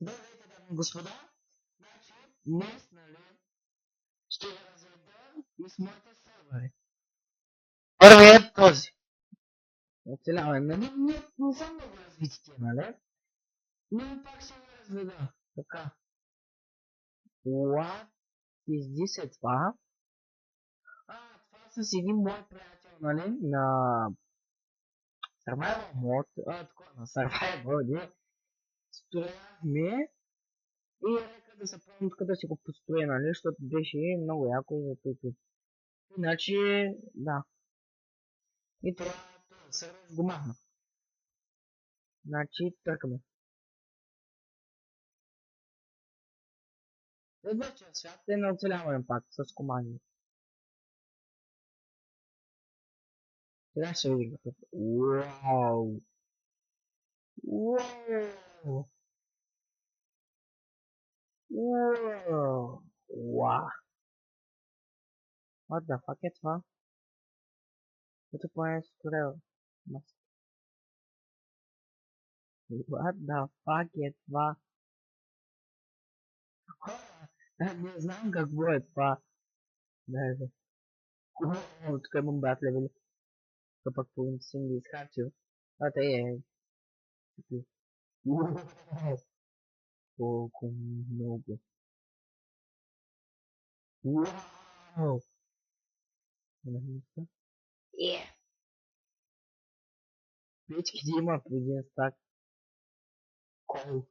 Здравейте, дами и господа! Значи, днес, ще ви разведа и с моите сървъри. Първият е този. Оцеляване. Не съм много развити тия, нали? Но пак ще ви разведа. Така. What is this е това? Това с един мой приятел, нали? На Survival Mode. Такова, на Survival, не? Строяхме и река да се правим тук да си го построя, нали? Защото беше много яко и за това. Иначе, да. И това сервер го махна. Значи, търкаме. Следващия свят е на оцеляване пак с команди. Сега ще видим какъв. Уау! Уау! Уау! Уау! What the fuck е това? Ето поне строя. What the fuck е това? Не знам какво е това. Даже. Тук имам брат левели. Тук пък половината съм ги изхарчил. Те е. Уау! Колко много. Уау! Всички има по един стак. Кол.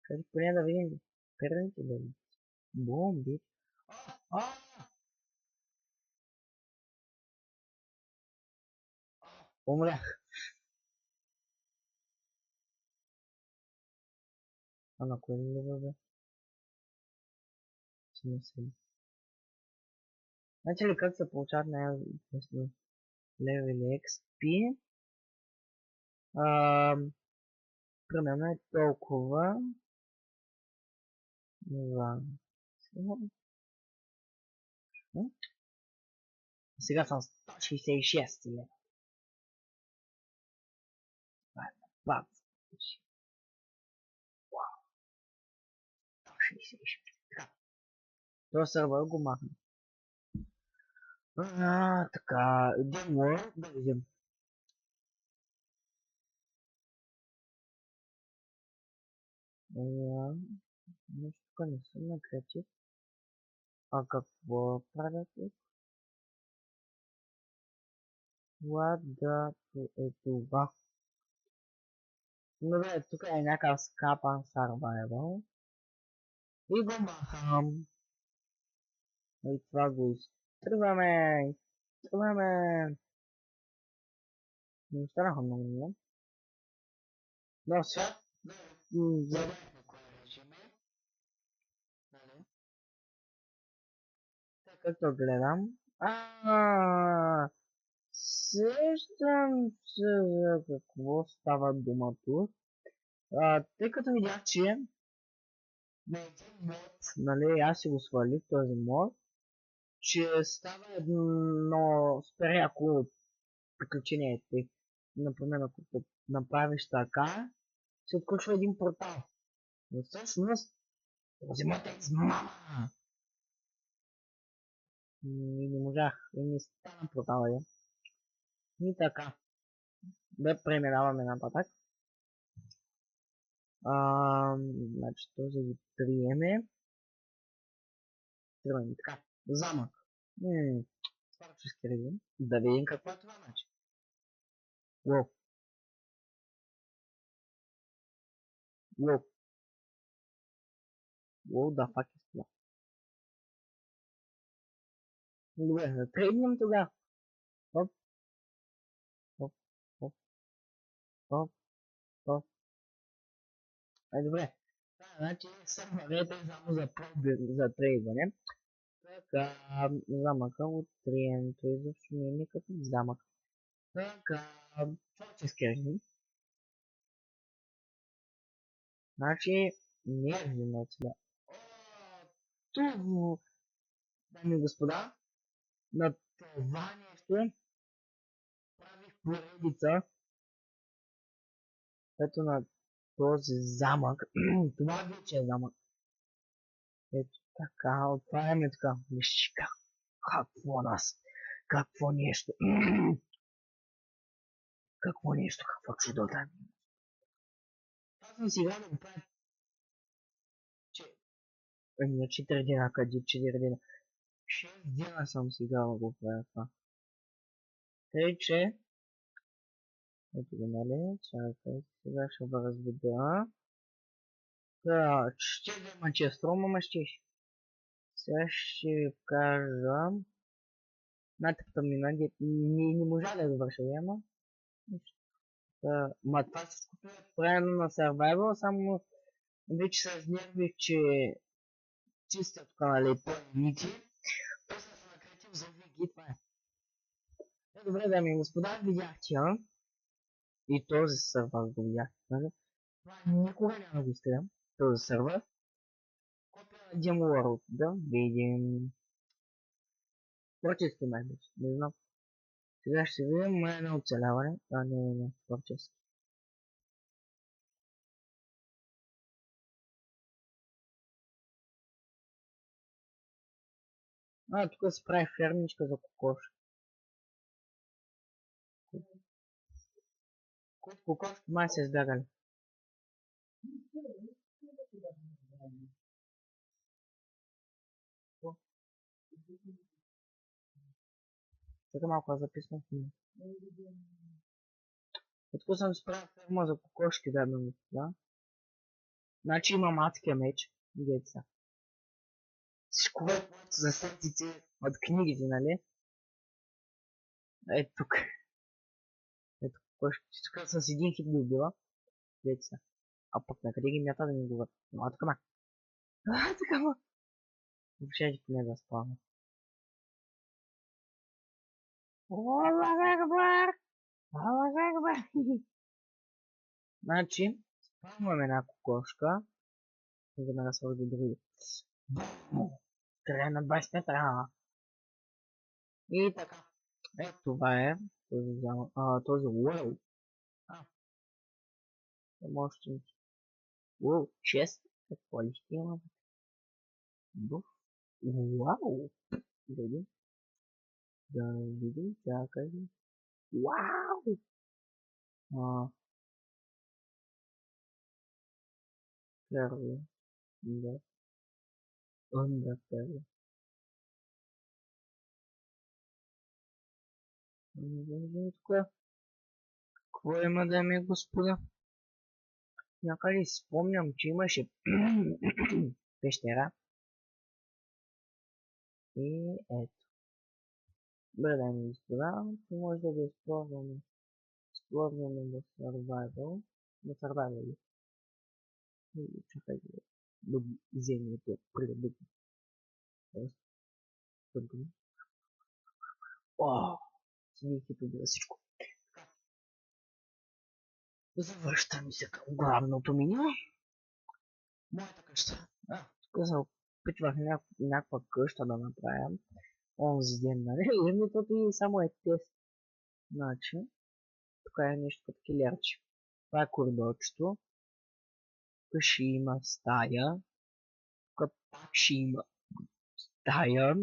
Как поне да видим. Перните да видим. Бомби. А! Умрях. На кой левел бе? Смисъл. Значи ли как се получават най-интересни левели XP? Примерно е толкова. Не знам. Сега съм 166 лева. Това е напад. Вау. 166. Така. Това сървър го махна. Така. Един World да видим. Нещо тук не съм на креатив. А какво правя тук? What the е това? Добре, тук е някакъв скапан survival. И го махам. И това го изтръваме. Изтръваме. Не останаха много, не? Но сега, забравихме кой режим е. Нали? Така както гледам. Сещам се за какво става дума тук. Тъй като видях, че на един мод, нали, аз си го свалих този мод, че става едно супер яко приключение. Например, ако направиш така, се отключва един портал. Но всъщност, този мод е измама. И не можах, и не стана портала я. И така, да преминаваме нататък. Значи този го приеме. Тръгваме така. Замък. Творчески режим. Да видим какво е това значи. Уоу. Уоу. Уоу, да фак е това. Добре, да тръгнем тогава. Оп, оп, оп, оп, оп. Добре. Значи сървърът е само за проби, за трейдване. Така, замъка от триенето изобщо не е никакъв замък. Така, творчески режим. Значи, не е режим на оцеля. Това, дами и господа, на това нещо правих поредица Ето на този замък. Това вече е замък. Ето така, отваряме така. Виж какво нас. Какво нещо. Какво нещо, какво чудо да. Аз съм си играл да го правя. Не 4 дена, къде 4 дена. 6 дена съм си играл да го правя това. Тъй, че... Ето го, нали? Чакай, сега ще го разведа. Так, ще взема че строма, ма ще. Сега ще ви кажа... Натъпта ми наги... Не можа да довърша, ама... Ма това всичкото е правено на Survival, само вече се изнервих, че чистят тук, нали, по-нити. После съм на креатив за Вики, това е. Добре, дами и господа, видяхте, а? И този сървър го видяхте, нали? Това никога няма да го изтриям, този сървър. Копия на Demo World, да видим. Творчески най-вече, не знам. Сега ще видим май на оцеляване, не, творчески. Тук се прави фермичка за кокошки. Кокошки май се избягали. Чакай малко, аз записвам в мен. Тук съм си правил ферма за кокошки, да, да. Значи имам адския меч, гейца. Всичко е за сърците от книгите, нали? Ето тук. Ето кокошки. Тук с един хит ги убива. Гейца. А пък на къде ги мята да ми говорят? А, така ма. Така ма. Въобще не да спавам. Аллах Акбар! Аллах Акбар! Значи, спамваме една кокошка. Веднага се води други. Трябва на 20 метра. И така. Ето това е. Този уау. Може да... Уау, 6. Какво ли ще има? Уау. Да видим. Да видим. Чакай. Уау. Първо. Да. Да, първо. Какво има, дами и господа? Някъде си спомням, че имаше пещера. И ето. Добре, дами и господа, може да го използваме. Използваме в Survival. На Survival. И чакай да вземе това преди да го разпъгне. О, седих и побира всичко. Завръщаме се към главното меню. Моята къща. Тук се опитвах някаква къща да направя. Онзи ден, нали? Името и само е тест. Значи, тук е нещо като килерче. Това е коридорчето. Тук ще има стая. Тук пак ще има стая.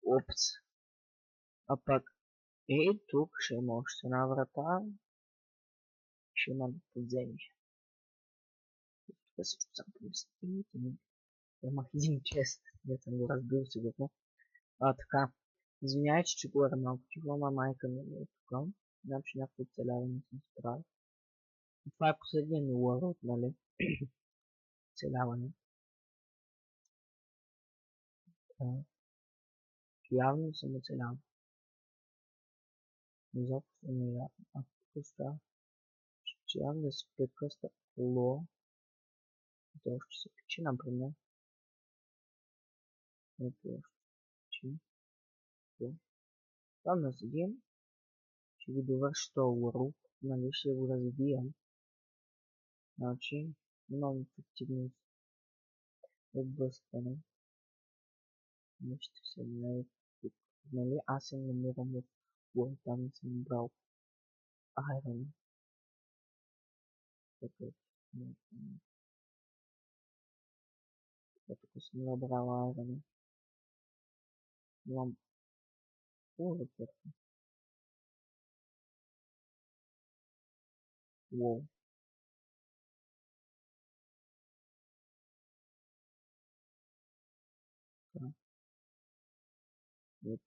Опс. А пък тук ще има още една врата. Ще има подземие. Тук всичко съм помислил. Имах един чест. Не съм го разбил сигурно. Така. Извинявайте, че говоря малко тихо, ама майка ми е тук. Знам, че някакво оцеляване съм справил. Това е последния ми world, нали? Оцеляване. Явно съм оцелял. Изобщо не е явно. Тук става. Ще явно да се прекъсва ло. То ще се печи, например. Ето още печи. Там да седим. Ще го довърши този world. Нали, ще го развиям. Значи, имам ефективност. Отблъскване. Ще се влезе тук. нали, аз се намирам в World, там съм брал Iron. Ето, тук съм набрал Iron. Имам World, Wow. Да. Ето,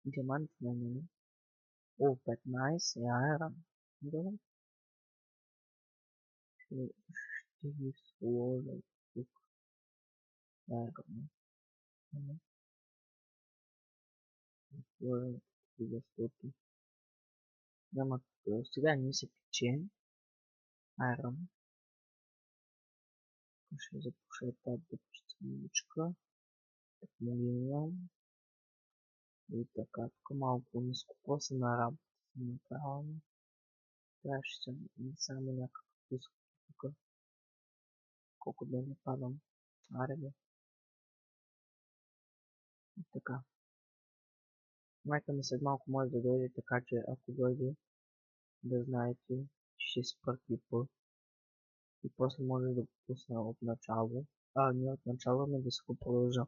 Диамант, нали? О, 15 Iron. Добре. Ще ги сложа тук. Iron. Защото няма, сега не се пече. Iron. Ще запуша тази допустимичка. Милион. И така, тук малко ниско. После на работа съм направил. Трябваше не само някакъв пуск тук. Колко да не падам. Аре бе. И така. Майка ми след малко може да дойде, така че ако дойде, да знаете, че ще спра клипа. И после може да го пусна от начало. Не от начало, ами да се го продължа.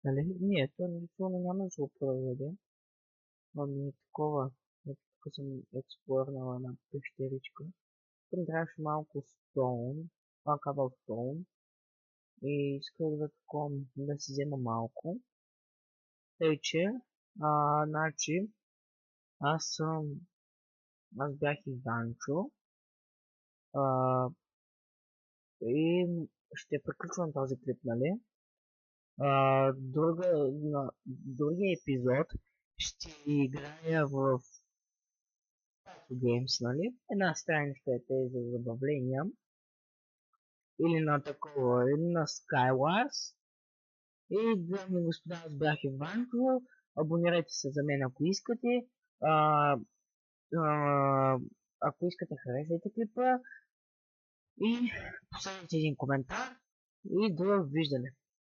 Нали? Не, то нито няма да се го продължа. Ами такова. Ето тук съм експлорнала една пещеричка. Тук трябваше малко стоун. Кабел стоун. И исках да такова да си взема малко. Тъй че, значи, аз бях Иванчо. И ще приключвам този клип, нали? На другия епизод ще играя в Games, нали? Една страничка е тези за забавления. Или на такова, или на Skywars. И дами и господа, аз бях Иванко. Абонирайте се за мен, ако искате. А, ако искате, харесайте клипа. И поставете един коментар. И до виждане.